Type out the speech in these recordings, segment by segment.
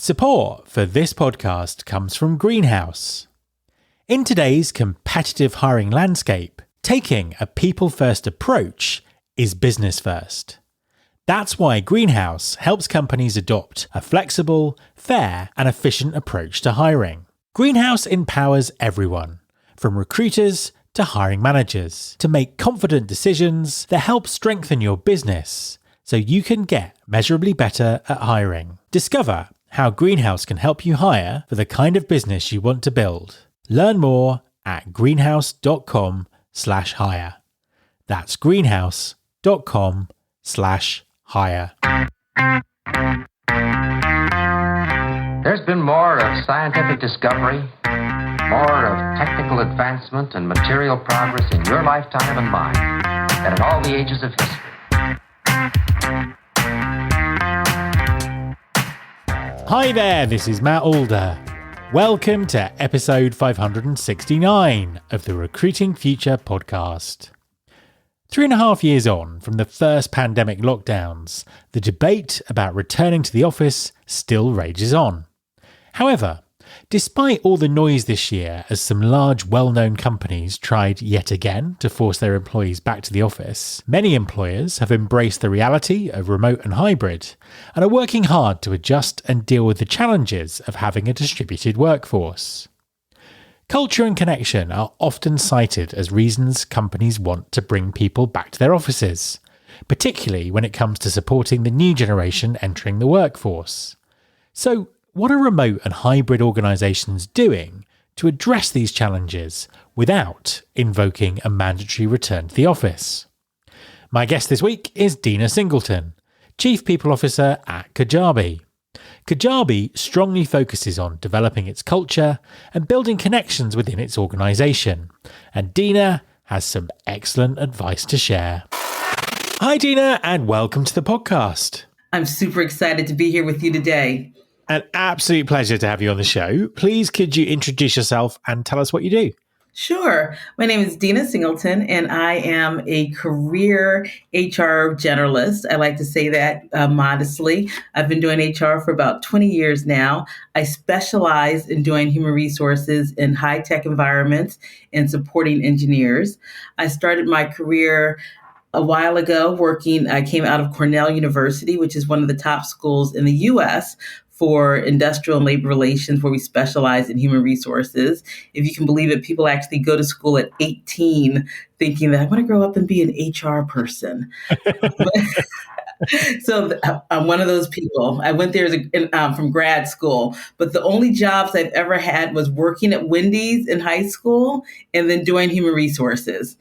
Support for this podcast comes from Greenhouse. In today's competitive hiring landscape, taking a people-first approach is business first. That's why Greenhouse helps companies adopt a flexible, fair, and efficient approach to hiring. Greenhouse empowers everyone, from recruiters to hiring managers, to make confident decisions that help strengthen your business so you can get measurably better at hiring. Discover how Greenhouse can help you hire for the kind of business you want to build. Learn more at greenhouse.com/hire. That's greenhouse.com/hire. There's been more of scientific discovery, more of technical advancement and material progress in your lifetime and mine than in all the ages of history. Hi there, this is Matt Alder. Welcome to episode 569 of the Recruiting Future podcast. 3.5 years on from the first pandemic lockdowns, the debate about returning to the office still rages on. However, despite all the noise this year as some large well-known companies tried yet again to force their employees back to the office, many employers have embraced the reality of remote and hybrid and are working hard to adjust and deal with the challenges of having a distributed workforce. Culture and connection are often cited as reasons companies want to bring people back to their offices, particularly when it comes to supporting the new generation entering the workforce. So, what are remote and hybrid organisations doing to address these challenges without invoking a mandatory return to the office? My guest this week is Dena Singleton, Chief People Officer at Kajabi. Kajabi strongly focuses on developing its culture and building connections within its organisation, and Dena has some excellent advice to share. Hi Dena, and welcome to the podcast. I'm super excited to be here with you today. An absolute pleasure to have you on the show. Please, could you introduce yourself and tell us what you do? Sure. My name is Dena Singleton, and I am a career HR generalist. I like to say that modestly. I've been doing HR for about 20 years now. I specialize in doing human resources in high-tech environments and supporting engineers. I started my career a while ago I came out of Cornell University, which is one of the top schools in the U.S. for industrial and labor relations, where we specialize in human resources. If you can believe it, people actually go to school at 18 thinking that I want to grow up and be an HR person. So I'm one of those people. I went there from grad school, but the only jobs I've ever had was working at Wendy's in high school and then doing human resources.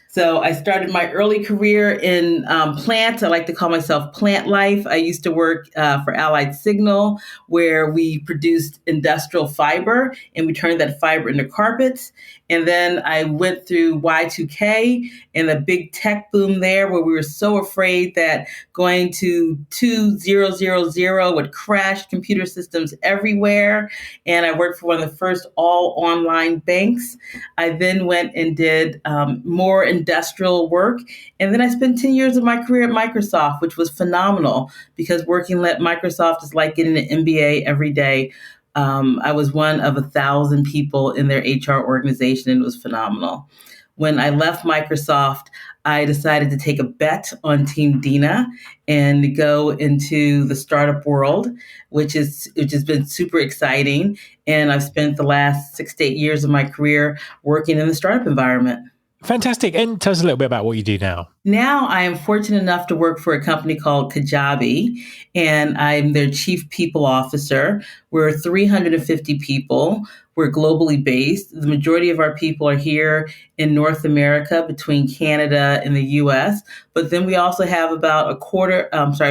So I started my early career in plants. I like to call myself plant life. I used to work for Allied Signal, where we produced industrial fiber and we turned that fiber into carpets. And then I went through Y2K and the big tech boom there, where we were so afraid that going to 2000 would crash computer systems everywhere. And I worked for one of the first all online banks. I then went and did more industrial work. And then I spent 10 years of my career at Microsoft, which was phenomenal because working at Microsoft is like getting an MBA every day. I was one of 1,000 people in their HR organization, and it was phenomenal. When I left Microsoft, I decided to take a bet on Team Dina and go into the startup world, which has been super exciting. And I've spent the last 6 to 8 years of my career working in the startup environment. Fantastic. And tell us a little bit about what you do now. Now I am fortunate enough to work for a company called Kajabi, and I'm their chief people officer. We're 350 people. We're globally based. The majority of our people are here in North America, between Canada and the US. But then we also have about a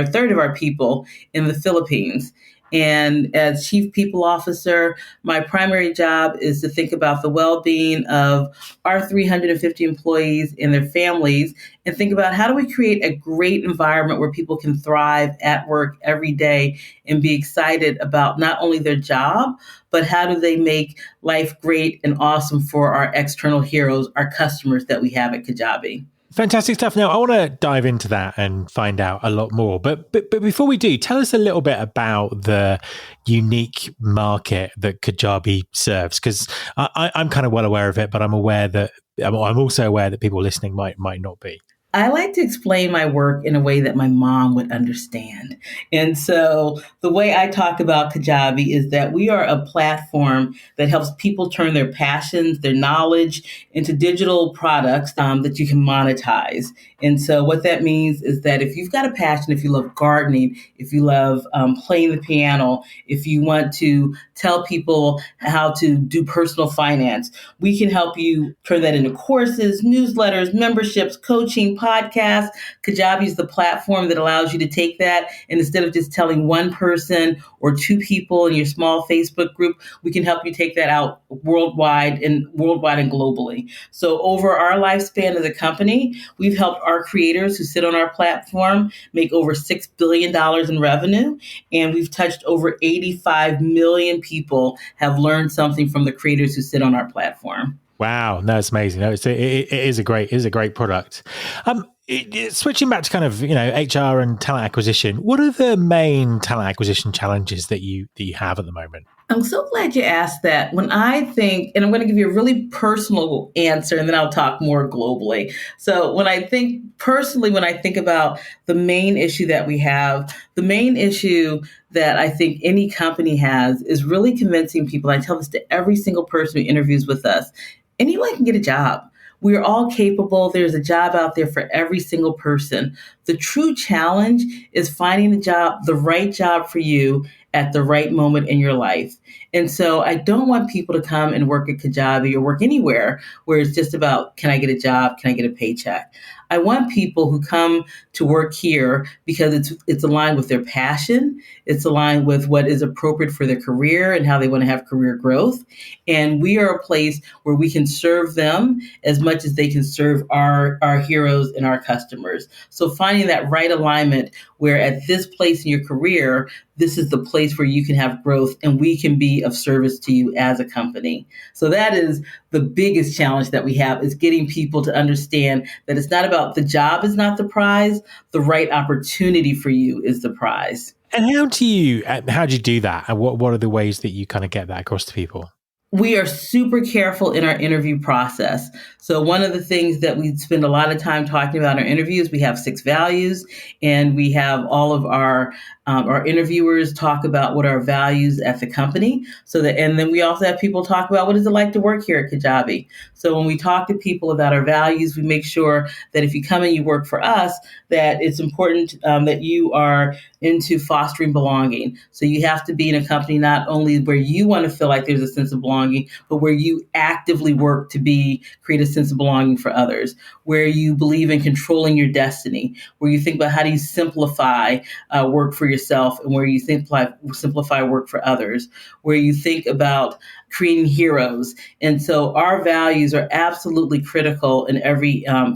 third of our people in the Philippines. And as Chief People Officer, my primary job is to think about the well-being of our 350 employees and their families, and think about how do we create a great environment where people can thrive at work every day and be excited about not only their job, but how do they make life great and awesome for our external heroes, our customers that we have at Kajabi. Fantastic stuff. Now, I want to dive into that and find out a lot more. But before we do, tell us a little bit about the unique market that Kajabi serves, because I'm kind of well aware of it, but I'm also aware that people listening might not be. I like to explain my work in a way that my mom would understand. And so the way I talk about Kajabi is that we are a platform that helps people turn their passions, their knowledge into digital products that you can monetize. And so what that means is that if you've got a passion, if you love gardening, if you love playing the piano, if you want to tell people how to do personal finance, we can help you turn that into courses, newsletters, memberships, coaching, podcasts. Kajabi is the platform that allows you to take that, and instead of just telling one person or two people in your small Facebook group, we can help you take that out worldwide and globally. So over our lifespan as a company, we've helped our creators who sit on our platform make over $6 billion in revenue, and we've touched over 85 million people have learned something from the creators who sit on our platform. Wow, no, it's amazing. No, it is a great product. Switching back to kind of HR and talent acquisition, what are the main talent acquisition challenges that you have at the moment? I'm so glad you asked that. When I think, and I'm going to give you a really personal answer, and then I'll talk more globally. So when I think about the main issue that we have, the main issue that I think any company has is really convincing people. I tell this to every single person who interviews with us. Anyone can get a job. We're all capable. There's a job out there for every single person. The true challenge is finding the right job for you at the right moment in your life. And so I don't want people to come and work at Kajabi or work anywhere where it's just about, can I get a job? Can I get a paycheck? I want people who come to work here because it's aligned with their passion. It's aligned with what is appropriate for their career and how they want to have career growth. And we are a place where we can serve them as much as they can serve our heroes and our customers. So finding that right alignment where at this place in your career, this is the place where you can have growth and we can be of service to you as a company. So that is the biggest challenge that we have, is getting people to understand that it's not about the job is not the prize, the right opportunity for you is the prize. And how do you do that? And what are the ways that you kind of get that across to people? We are super careful in our interview process. So one of the things that we spend a lot of time talking about in our interviews, we have 6 values, and we have all of our interviewers talk about what are our values at the company. And then we also have people talk about what is it like to work here at Kajabi. So when we talk to people about our values, we make sure that if you come and you work for us, that it's important that you are into fostering belonging. So you have to be in a company not only where you want to feel like there's a sense of belonging, but where you actively work to create a sense of belonging for others, where you believe in controlling your destiny, where you think about how do you simplify work for yourself, and where you simplify work for others, where you think about creating heroes. And so our values are absolutely critical in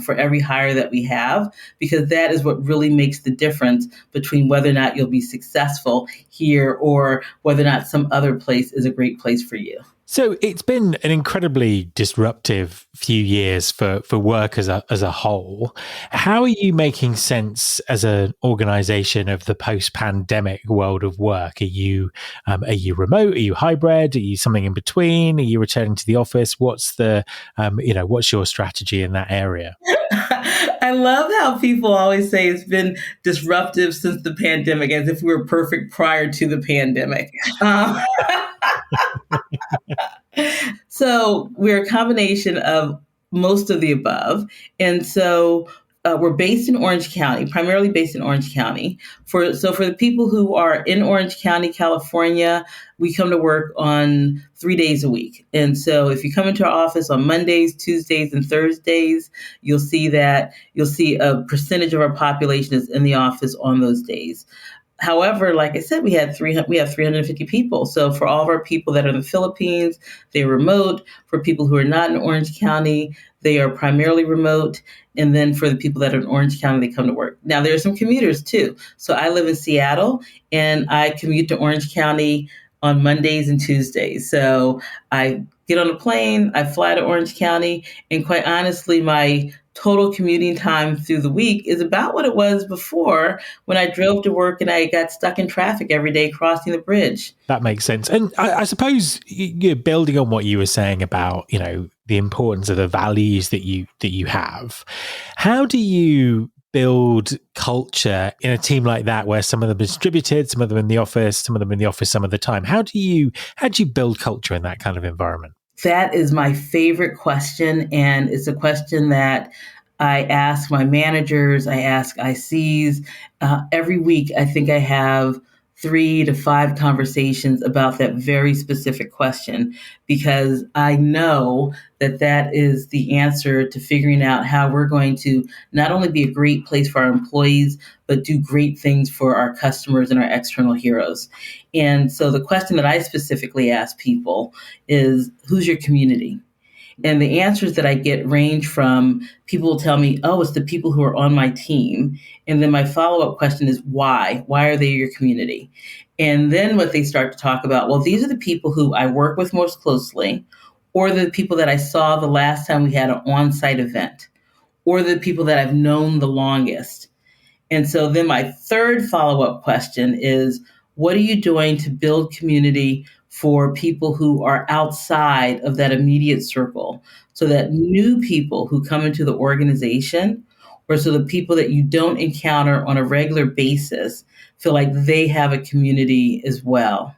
for every hire that we have, because that is what really makes the difference between whether or not you'll be successful here or whether or not some other place is a great place for you. So it's been an incredibly disruptive few years for work as a whole. How are you making sense as an organization of the post-pandemic world of work? Are you remote? Are you hybrid? Are you something in between? Are you returning to the office? What's what's your strategy in that area? I love how people always say it's been disruptive since the pandemic, as if we were perfect prior to the pandemic. So we're a combination of most of the above. And so we're based in Orange County, primarily based in Orange County. For the people who are in Orange County, California, we come to work on 3 days a week. And so if you come into our office on Mondays, Tuesdays, and Thursdays, you'll see a percentage of our population is in the office on those days. However, like I said, we have 350 people. So for all of our people that are in the Philippines, they're remote. For people who are not in Orange County, they are primarily remote. And then for the people that are in Orange County, they come to work. Now, there are some commuters too. So I live in Seattle and I commute to Orange County on Mondays and Tuesdays. So I get on a plane, I fly to Orange County, and quite honestly, my total commuting time through the week is about what it was before when I drove to work and I got stuck in traffic every day crossing the bridge. That makes sense. And I suppose you're building on what you were saying about, the importance of the values that you have. How do you build culture in a team like that, where some of them are distributed, some of them in the office, some of the time? How do you build culture in that kind of environment? That is my favorite question. And it's a question that I ask my managers, I ask ICs. Every week, I think I have 3 to 5 conversations about that very specific question, because I know that that is the answer to figuring out how we're going to not only be a great place for our employees, but do great things for our customers and our external heroes. And so the question that I specifically ask people is, who's your community? And the answers that I get range from people will tell me, oh, it's the people who are on my team. And then my follow-up question is, why? Why are they your community? And then what they start to talk about, well, these are the people who I work with most closely, or the people that I saw the last time we had an on-site event, or the people that I've known the longest. And so then my third follow-up question is, what are you doing to build community for people who are outside of that immediate circle, so that new people who come into the organization, or so the people that you don't encounter on a regular basis, feel like they have a community as well?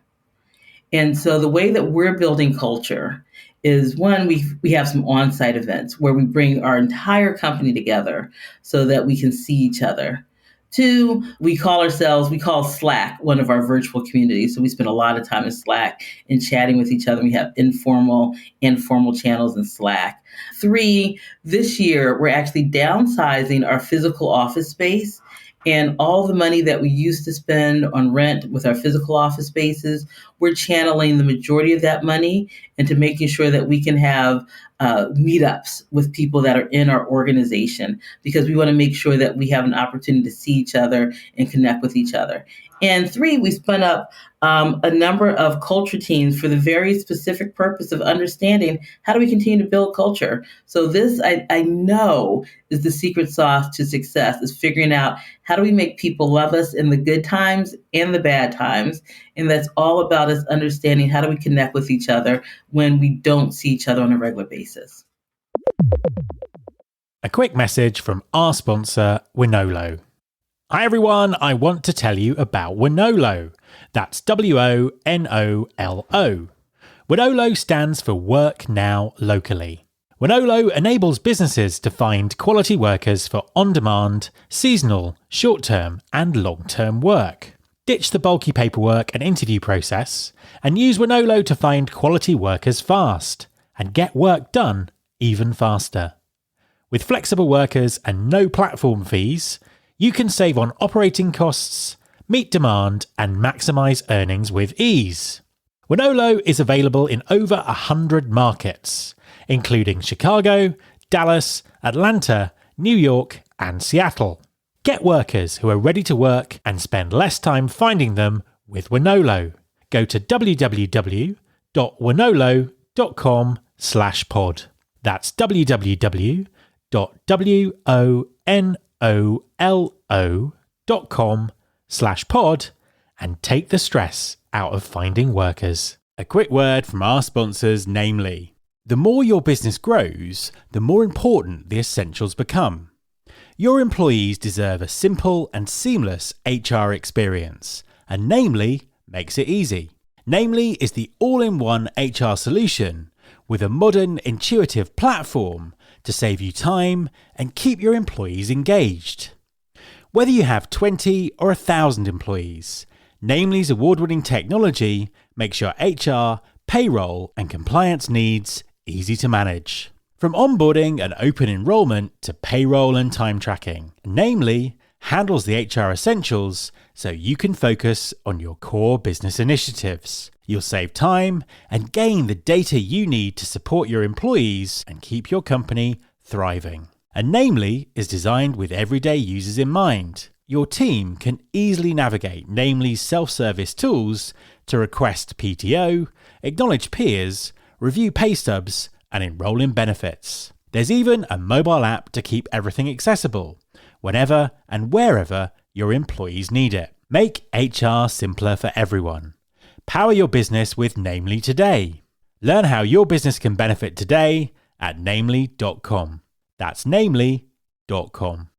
And so the way that we're building culture is, one, we have some on-site events where we bring our entire company together so that we can see each other. 2, we call Slack one of our virtual communities. So we spend a lot of time in Slack and chatting with each other. We have informal and formal channels in Slack. 3, this year, we're actually downsizing our physical office space, and all the money that we used to spend on rent with our physical office spaces, we're channeling the majority of that money into making sure that we can have meetups with people that are in our organization, because we want to make sure that we have an opportunity to see each other and connect with each other. And 3, we spun up a number of culture teams for the very specific purpose of understanding, how do we continue to build culture? So this, I know, is the secret sauce to success, is figuring out how do we make people love us in the good times and the bad times. And that's all about us understanding, how do we connect with each other when we don't see each other on a regular basis. A quick message from our sponsor, Winolo. Hi everyone, I want to tell you about Winolo. That's Winolo. Winolo stands for Work Now Locally. Winolo enables businesses to find quality workers for on-demand, seasonal, short-term and long-term work. Ditch the bulky paperwork and interview process and use Winolo to find quality workers fast and get work done even faster. With flexible workers and no platform fees, you can save on operating costs, meet demand, and maximise earnings with ease. Winolo is available in over 100 markets, including Chicago, Dallas, Atlanta, New York, and Seattle. Get workers who are ready to work and spend less time finding them with Winolo. Go to www.winolo.com/pod. That's www.winolo.com/pod and take the stress out of finding workers. A quick word from our sponsors, namely, the more your business grows, the more important the essentials become. Your employees deserve a simple and seamless HR experience, and Namely makes it easy. Namely is the all-in-one HR solution with a modern, intuitive platform to save you time and keep your employees engaged. Whether you have 20 or 1,000 employees, Namely's award-winning technology makes your HR, payroll, and compliance needs easy to manage. From onboarding and open enrollment to payroll and time tracking, Namely handles the HR essentials so you can focus on your core business initiatives. You'll save time and gain the data you need to support your employees and keep your company thriving. And Namely is designed with everyday users in mind. Your team can easily navigate Namely's self-service tools to request PTO, acknowledge peers, review pay stubs, and enroll in benefits. There's even a mobile app to keep everything accessible, whenever and wherever your employees need it. Make HR simpler for everyone. Power your business with Namely today. Learn how your business can benefit today at namely.com. That's namely.com.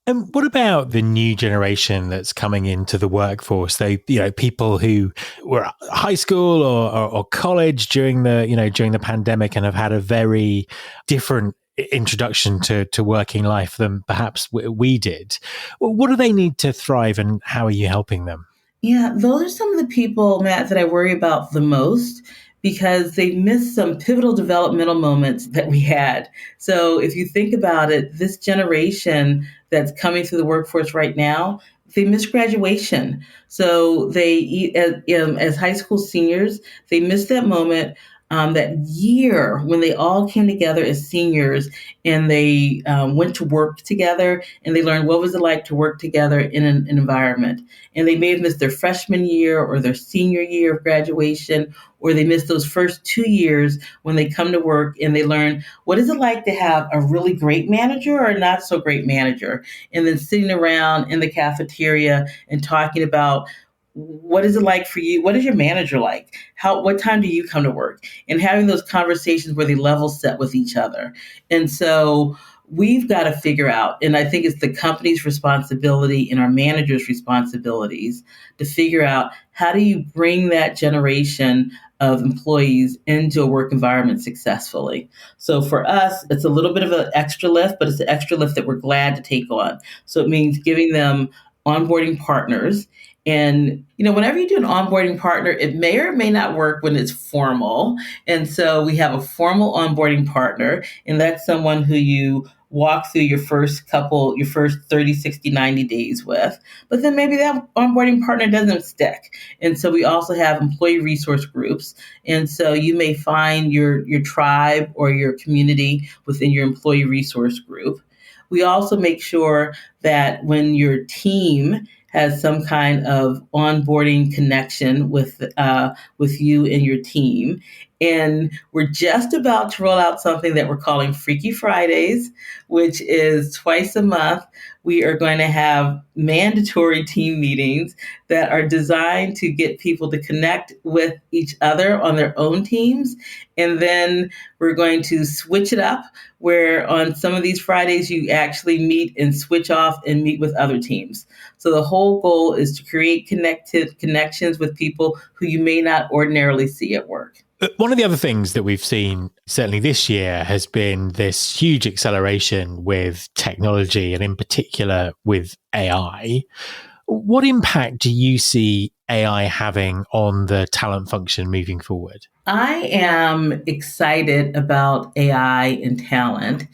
And what about the new generation that's coming into the workforce? They, people who were at high school or college during the pandemic and have had a very different introduction to working life than perhaps we did. What do they need to thrive, and how are you helping them? Yeah, those are some of the people, Matt, that I worry about the most, because they missed some pivotal developmental moments that we had. So if you think about it, this generation that's coming through the workforce right now, they missed graduation. So as high school seniors, they missed that moment, that year when they all came together as seniors and they went to work together and they learned what was it like to work together in an environment. And they may have missed their freshman year or their senior year of graduation, or they missed those first 2 years when they come to work and they learn what is it like to have a really great manager or a not so great manager, and then sitting around in the cafeteria and talking about what is it like for you? What is your manager like? What time do you come to work? And having those conversations where they level set with each other. And so we've got to figure out, and I think it's the company's responsibility and our managers' responsibilities to figure out, how do you bring that generation of employees into a work environment successfully? So for us, it's a little bit of an extra lift, but it's an extra lift that we're glad to take on. So it means giving them onboarding partners. And, whenever you do an onboarding partner, it may or may not work when it's formal. And so we have a formal onboarding partner, and that's someone who you walk through your first 30, 60, 90 days with. But then maybe that onboarding partner doesn't stick. And so we also have employee resource groups. And so you may find your tribe or your community within your employee resource group. We also make sure that when your team has some kind of onboarding connection with you and your team. And we're just about to roll out something that we're calling Freaky Fridays, which is twice a month. We are going to have mandatory team meetings that are designed to get people to connect with each other on their own teams. And then we're going to switch it up, where on some of these Fridays, you actually meet and switch off and meet with other teams. So the whole goal is to create connections with people who you may not ordinarily see at work. One of the other things that we've seen, certainly this year, has been this huge acceleration with technology, and in particular with AI. What impact do you see AI having on the talent function moving forward? I am excited about AI and talent.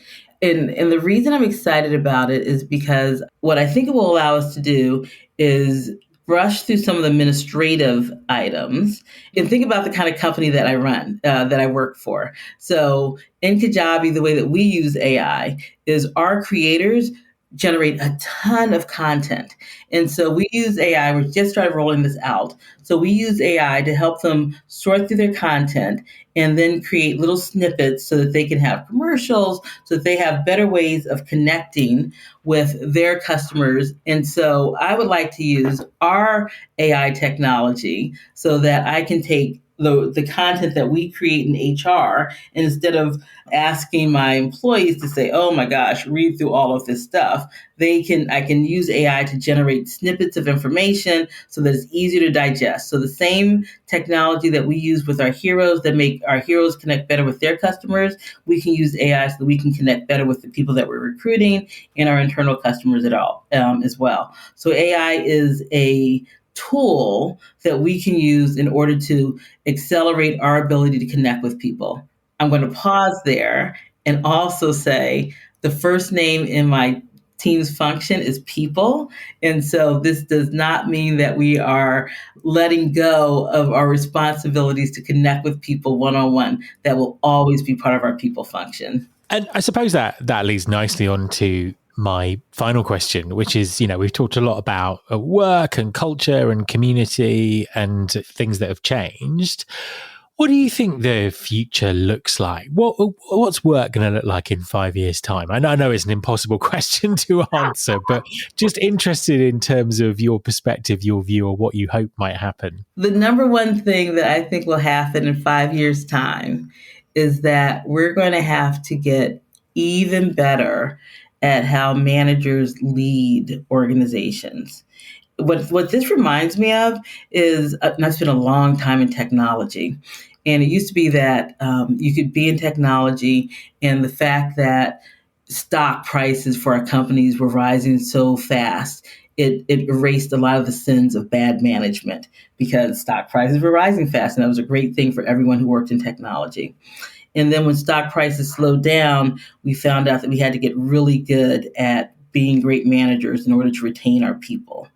And the reason I'm excited about it is because what I think it will allow us to do is brush through some of the administrative items and think about the kind of company that I run, that I work for. So in Kajabi, the way that we use AI is our creators generate a ton of content. And so we use AI, we just started rolling this out. So we use AI to help them sort through their content and then create little snippets so that they can have commercials, so that they have better ways of connecting with their customers. And so I would like to use our AI technology so that I can take the content that we create in HR, and instead of asking my employees to say, oh my gosh, read through all of this stuff, I can use AI to generate snippets of information so that it's easier to digest. So the same technology that we use with our heroes that make our heroes connect better with their customers, we can use AI so that we can connect better with the people that we're recruiting and our internal customers as well. So AI is a tool that we can use in order to accelerate our ability to connect with people. I'm going to pause there and also say the first name in my team's function is people. And so this does not mean that we are letting go of our responsibilities to connect with people one-on-one. That will always be part of our people function. And I suppose that leads nicely on to my final question, which is, we've talked a lot about work and culture and community and things that have changed. What do you think the future looks like? What's work going to look like in 5 years' time? I know it's an impossible question to answer, but just interested in terms of your perspective, your view, or what you hope might happen. The number one thing that I think will happen in 5 years' time is that we're going to have to get even better at how managers lead organizations. What this reminds me of is, and I've spent a long time in technology, and it used to be that you could be in technology, and the fact that stock prices for our companies were rising so fast, it erased a lot of the sins of bad management because stock prices were rising fast, and that was a great thing for everyone who worked in technology. And then when stock prices slowed down, we found out that we had to get really good at being great managers in order to retain our people.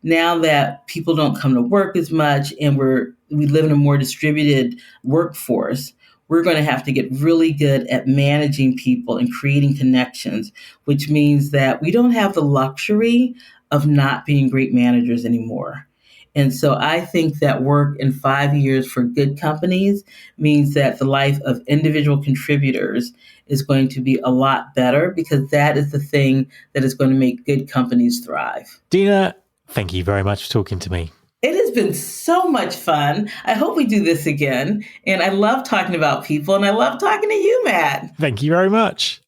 Now that people don't come to work as much and we live in a more distributed workforce, we're going to have to get really good at managing people and creating connections, which means that we don't have the luxury of not being great managers anymore. And so I think that work in 5 years for good companies means that the life of individual contributors is going to be a lot better, because that is the thing that is going to make good companies thrive. Dina, thank you very much for talking to me. It has been so much fun. I hope we do this again. And I love talking about people, and I love talking to you, Matt. Thank you very much.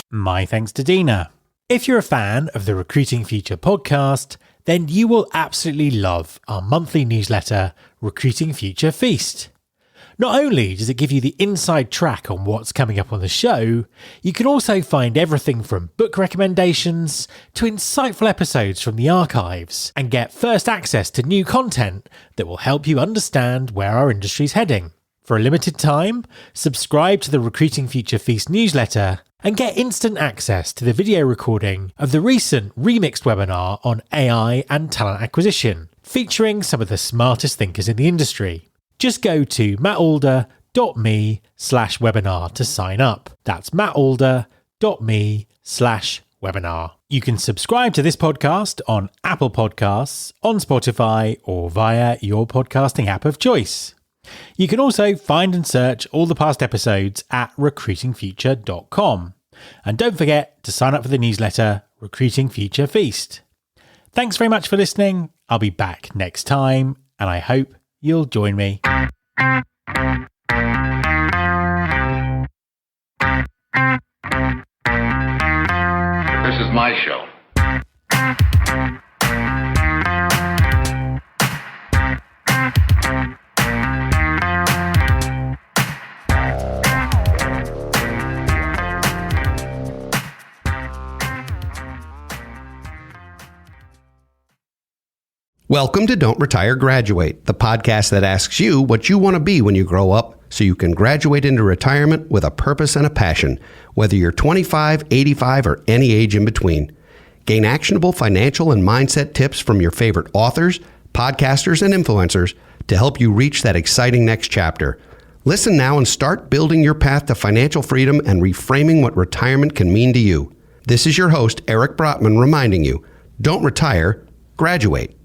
My thanks to Dina. If you're a fan of the Recruiting Future podcast, then you will absolutely love our monthly newsletter, Recruiting Future Feast. Not only does it give you the inside track on what's coming up on the show, you can also find everything from book recommendations to insightful episodes from the archives, and get first access to new content that will help you understand where our industry's heading. For a limited time, subscribe to the Recruiting Future Feast newsletter and get instant access to the video recording of the recent remixed webinar on AI and talent acquisition, featuring some of the smartest thinkers in the industry. Just go to mattalder.me/webinar to sign up. That's mattalder.me/webinar. You can subscribe to this podcast on Apple Podcasts, on Spotify, or via your podcasting app of choice. You can also find and search all the past episodes at recruitingfuture.com. And don't forget to sign up for the newsletter, Recruiting Future Feast. Thanks very much for listening. I'll be back next time, and I hope you'll join me. This is my show. Welcome to Don't Retire, Graduate, the podcast that asks you what you want to be when you grow up so you can graduate into retirement with a purpose and a passion, whether you're 25, 85, or any age in between. Gain actionable financial and mindset tips from your favorite authors, podcasters, and influencers to help you reach that exciting next chapter. Listen now and start building your path to financial freedom and reframing what retirement can mean to you. This is your host, Eric Brotman, reminding you, don't retire, graduate.